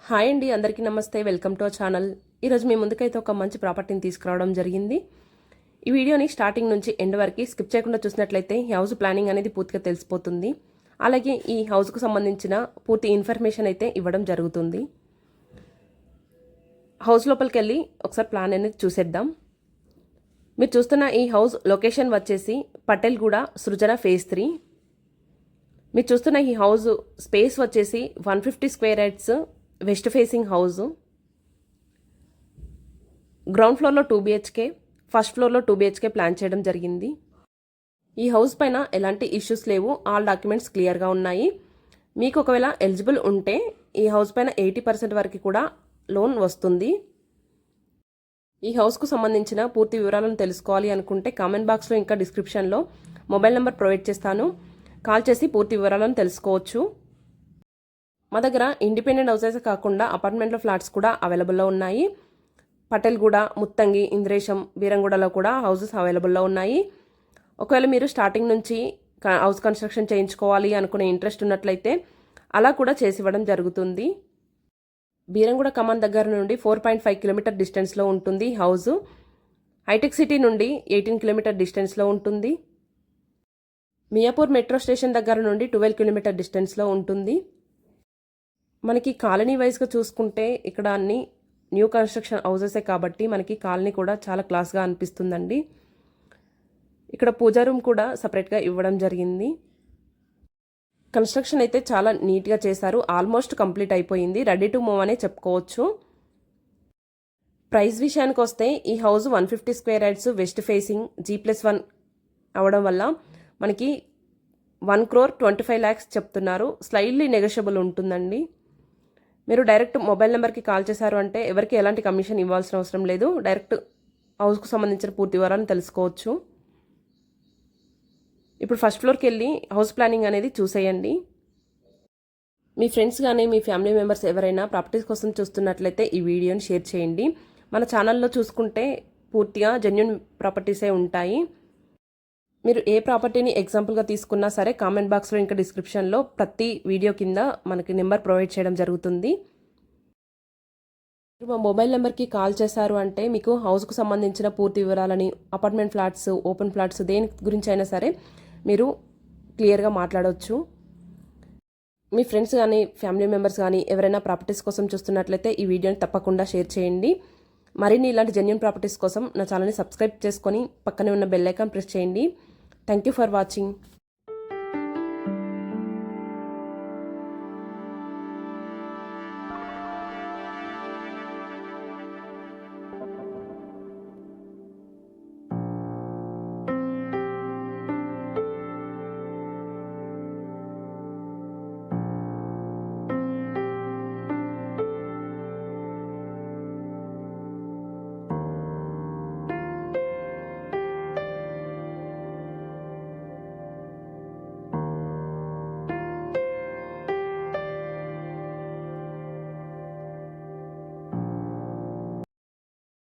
Hi అండి, అందరికీ నమస్తే. Welcome to our channel. ఈరోజు మీ ముందుకైతే ఒక మంచి ప్రాపర్టీని తీసుకురావడం జరిగింది. ఈ వీడియోని స్టార్టింగ్ నుంచి ఎండ్ వరకు స్కిప్ చేయకుండా చూసినట్లయితే ఈ హౌస్ ప్లానింగ్ అనేది పూర్తిగా తెలిసిపోతుంది. అలాగే ఈ హౌస్కు సంబంధించిన పూర్తి ఇన్ఫర్మేషన్ అయితే ఇవ్వడం జరుగుతుంది. హౌస్ లోపలికి వెళ్ళి ఒకసారి ప్లాన్ అనేది చూసేద్దాం. మీరు చూస్తున్న ఈ హౌస్ లొకేషన్ వచ్చేసి పటేల్గూడ సృజన ఫేజ్ 3. మీరు చూస్తున్న ఈ హౌస్ స్పేస్ వచ్చేసి 150 square yards west facing house. Ground ఫ్లోర్లో 2 BHK, ఫస్ట్ ఫ్లోర్లో 2 BHK ప్లాన్ చేయడం జరిగింది. ఈ హౌస్ పైన ఎలాంటి ఇష్యూస్ లేవు, ఆల్ డాక్యుమెంట్స్ క్లియర్గా ఉన్నాయి. మీకు ఒకవేళ ఎలిజిబుల్ ఉంటే ఈ హౌస్ పైన 80% వరకు కూడా లోన్ వస్తుంది. ఈ హౌస్కు సంబంధించిన పూర్తి వివరాలను తెలుసుకోవాలి అనుకుంటే కామెంట్ బాక్స్లో ఇంకా డిస్క్రిప్షన్లో మొబైల్ నెంబర్ ప్రొవైడ్ చేస్తాను. కాల్ చేసి పూర్తి వివరాలను తెలుసుకోవచ్చు. మా దగ్గర ఇండిపెండెంట్ హౌసెస్ కాకుండా అపార్ట్మెంట్లో ఫ్లాట్స్ కూడా అవైలబుల్లో ఉన్నాయి. పటేల్గూడ, ముత్తంగి, ఇంద్రేశం, బీరంగూడలో కూడా హౌసెస్ అవైలబుల్లో ఉన్నాయి. ఒకవేళ మీరు స్టార్టింగ్ నుంచి హౌస్ కన్స్ట్రక్షన్ చేయించుకోవాలి అనుకునే ఇంట్రెస్ట్ ఉన్నట్లయితే అలా కూడా చేసి ఇవ్వడం జరుగుతుంది. బీరంగూడ కమాన్ దగ్గర నుండి 4.5 కిలోమీటర్ డిస్టెన్స్లో ఉంటుంది హౌస్. హైటెక్ సిటీ నుండి 18 కిలోమీటర్ డిస్టెన్స్లో ఉంటుంది. మియాపూర్ మెట్రో స్టేషన్ దగ్గర నుండి 12 కిలోమీటర్ డిస్టెన్స్లో ఉంటుంది. మనకి కాలనీ వైజ్గా చూసుకుంటే ఇక్కడ అన్ని న్యూ కన్స్ట్రక్షన్ హౌసెసే కాబట్టి మనకి కాలనీ కూడా చాలా క్లాస్గా అనిపిస్తుందండి. ఇక్కడ పూజా రూమ్ కూడా సపరేట్గా ఇవ్వడం జరిగింది. కన్స్ట్రక్షన్ అయితే చాలా నీట్గా చేశారు. ఆల్మోస్ట్ కంప్లీట్ అయిపోయింది, రెడీ టు మూవ్ అనే చెప్పుకోవచ్చు. ప్రైస్ విషయానికి వస్తే ఈ house 150 square yards west facing G+1 అవడం వల్ల మనకి 1,25 lakhs చెప్తున్నారు. స్లైడ్లీ నెగోషియబుల్ ఉంటుందండి. మీరు డైరెక్ట్ మొబైల్ నెంబర్కి కాల్ చేశారు అంటే ఎవరికి ఎలాంటి కమిషన్ ఇవ్వాల్సిన అవసరం లేదు. డైరెక్ట్ హౌస్కు సంబంధించిన పూర్తి వివరాలను తెలుసుకోవచ్చు. ఇప్పుడు ఫస్ట్ ఫ్లోర్కి వెళ్ళి హౌస్ ప్లానింగ్ అనేది చూసేయండి. మీ ఫ్రెండ్స్ కానీ మీ ఫ్యామిలీ మెంబర్స్ ఎవరైనా ప్రాపర్టీస్ కోసం చూస్తున్నట్లయితే ఈ వీడియోని షేర్ చేయండి. మన ఛానల్లో చూసుకుంటే పూర్తిగా జెన్యూన్ ప్రాపర్టీసే ఉంటాయి. మీరు ఏ ప్రాపర్టీని ఎగ్జాంపుల్గా తీసుకున్నా సరే కామెంట్ బాక్స్లో ఇంకా డిస్క్రిప్షన్లో ప్రతి వీడియో కింద మనకి నెంబర్ ప్రొవైడ్ చేయడం జరుగుతుంది. మీరు మా మొబైల్ నెంబర్కి కాల్ చేశారు అంటే మీకు హౌస్కు సంబంధించిన పూర్తి వివరాలని, అపార్ట్మెంట్ ఫ్లాట్స్, ఓపెన్ ఫ్లాట్స్, దేని గురించి అయినా సరే మీరు క్లియర్గా మాట్లాడవచ్చు. మీ ఫ్రెండ్స్ కానీ ఫ్యామిలీ మెంబర్స్ కానీ ఎవరైనా ప్రాపర్టీస్ కోసం చూస్తున్నట్లయితే ఈ వీడియోని తప్పకుండా షేర్ చేయండి. మరిన్ని ఇలాంటి జెన్యూన్ ప్రాపర్టీస్ కోసం నా ఛానల్ని సబ్స్క్రైబ్ చేసుకొని పక్కనే ఉన్న బెల్ ఐకాన్ ప్రెస్ చేయండి. Thank you for watching.